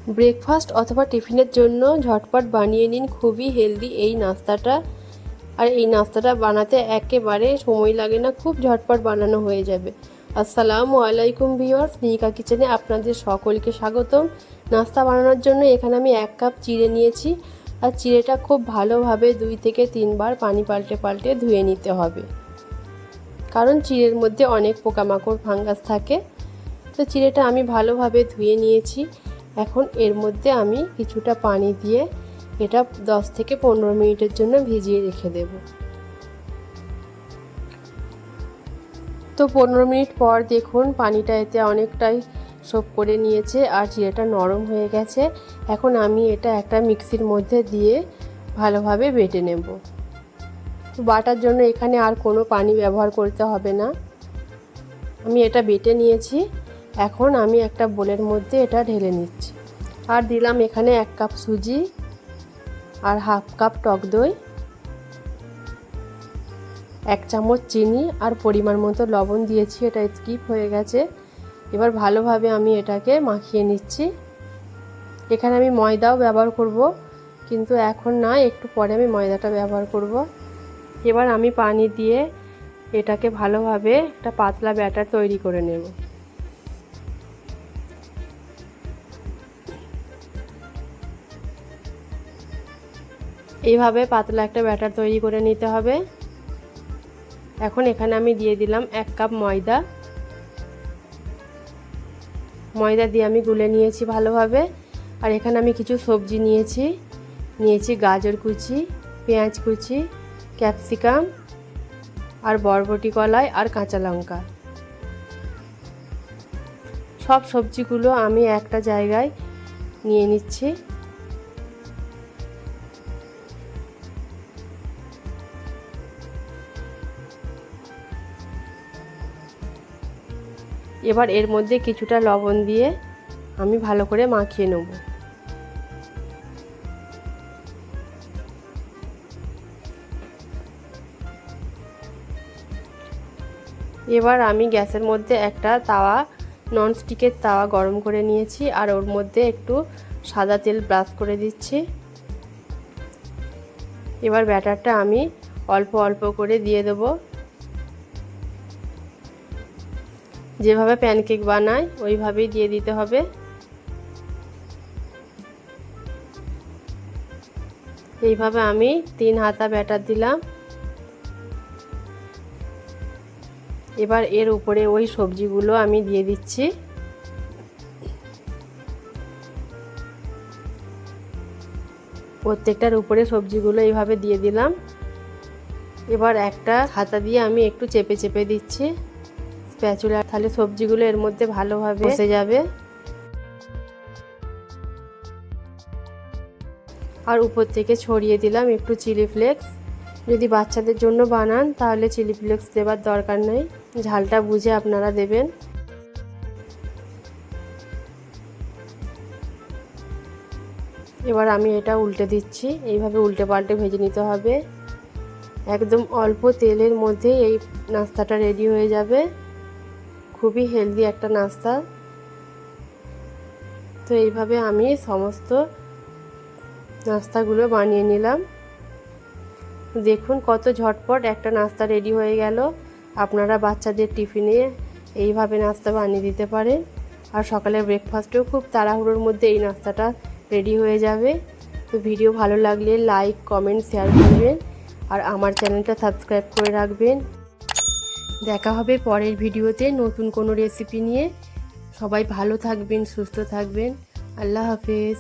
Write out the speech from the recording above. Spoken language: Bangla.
ব্রেকফাস্ট অথবা টিফিনের জন্য ঝটপট বানিয়ে নিন খুবই হেলদি এই নাস্তাটা। আর এই নাস্তাটা বানাতে একেবারে সময় লাগে না, খুব ঝটপট বানানো হয়ে যাবে। আসসালামু আলাইকুম ভিউয়ার্স, নিকা কিচেনে আপনাদের সকলকে স্বাগতম। নাস্তা বানানোর জন্য এখানে আমি 1 কাপ চিড়ে নিয়েছি। আর চিড়েটা খুব ভালোভাবে 2 থেকে 3 বার পানি পাল্টে পাল্টে ধুয়ে নিতে হবে, কারণ চিড়ের মধ্যে অনেক পোকামাকড় ফাঙ্গাস থাকে। তো চিড়েটা আমি ভালোভাবে ধুয়ে নিয়েছি। এখন এর মধ্যে আমি কিছুটা পানি দিয়ে এটা 10 থেকে 15 মিনিটের জন্য ভিজিয়ে রেখে দেব। তো 15 মিনিট পর দেখুন পানিটা এতে অনেকটাই সোপ করে নিয়েছে আর চিড়েটা নরম হয়ে গেছে। এখন আমি এটা একটা মিক্সির মধ্যে দিয়ে ভালোভাবে বেটে নেব। বাটার জন্য এখানে আর কোনো পানি ব্যবহার করতে হবে না। আমি এটা বেটে নিয়েছি। এখন আমি একটা বোলের মধ্যে এটা ঢেলে নিচ্ছি। আর দিলাম এখানে 1 কাপ সুজি আর হাফ কাপ টক দই, 1 চামচ চিনি আর পরিমাণ মতো লবণ দিয়েছি, এটা স্কিপ হয়ে গেছে। এবার ভালোভাবে আমি এটাকে মাখিয়ে নিচ্ছি। এখানে আমি ময়দাও ব্যবহার করব, কিন্তু এখন না, একটু পরে আমি ময়দাটা ব্যবহার করব। এবার আমি পানি দিয়ে এটাকে ভালোভাবে একটা পাতলা ব্যাটার তৈরি করে নেব। এইভাবে পাতলা একটা ব্যাটার তৈরি করে নিতে হবে। এখন এখানে আমি দিয়ে দিলাম 1 কাপ ময়দা। ময়দা দিয়ে আমি গুলে নিয়েছি ভালোভাবে। আর এখানে আমি কিছু সবজি নিয়েছি গাজর কুচি, পেঁয়াজ কুচি, ক্যাপসিকাম আর বরবটি কলাই আর কাঁচা লঙ্কা। সব সবজিগুলো আমি একটা জায়গায় নিয়ে নিচ্ছি। এবার এর মধ্যে কিছুটা লবণ দিয়ে আমি ভালো করে মাখিয়ে নেব। এবার আমি গ্যাসের মধ্যে একটা তাওয়া, ননস্টিকের তাওয়া গরম করে নিয়েছি আর ওর মধ্যে একটু সাদা তেল ব্রাশ করে দিচ্ছি। এবার ব্যাটারটা আমি অল্প অল্প করে দিয়ে দেব। যেভাবে প্যানকেক বানায় ওইভাবেই দিয়ে দিতে হবে। এইভাবে আমি 3 হাতা ব্যাটার দিলাম। এবার এর উপরে ওই সবজিগুলো আমি দিয়ে দিচ্ছি। প্রত্যেকটার উপরে সবজিগুলো এইভাবে দিয়ে দিলাম। এবার একটা হাতা দিয়ে আমি একটু চেপে চেপে দিচ্ছি স্প্যাচুলা, তাহলে সবজিগুলো এর মধ্যে ভালোভাবে বসে যাবে। আর উপর থেকে ছড়িয়ে দিলাম একটু চিলি ফ্লেক্স। যদি বাচ্চাদের জন্য বানান তাহলে চিলি ফ্লেক্স দেবার দরকার নেই, ঝালটা বুঝে আপনারা দেবেন। এবার আমি এটা উল্টে দিচ্ছি। এইভাবে উল্টে পাল্টে ভেজে নিতে হবে। একদম অল্প তেলের মধ্যে এই নাস্তাটা রেডি হয়ে যাবে। খুবই হেলদি একটা নাস্তা। তো এইভাবে আমি সমস্ত নাস্তাগুলো বানিয়ে নিলাম। দেখুন কত ঝটপট একটা নাস্তা রেডি হয়ে গেল। আপনারা বাচ্চাদের টিফিনে এইভাবে নাস্তা বানিয়ে দিতে পারেন। আর সকালের ব্রেকফাস্টেও খুব তাড়াহুড়োর মধ্যে এই নাস্তাটা রেডি হয়ে যাবে। তো ভিডিও ভালো লাগলে লাইক, কমেন্ট, শেয়ার করবেন আর আমার চ্যানেলটা সাবস্ক্রাইব করে রাখবেন। দেখা হবে পরের ভিডিওতে নতুন কোনো রেসিপি নিয়ে। সবাই ভালো থাকবেন, সুস্থ থাকবেন। আল্লাহ হাফেজ।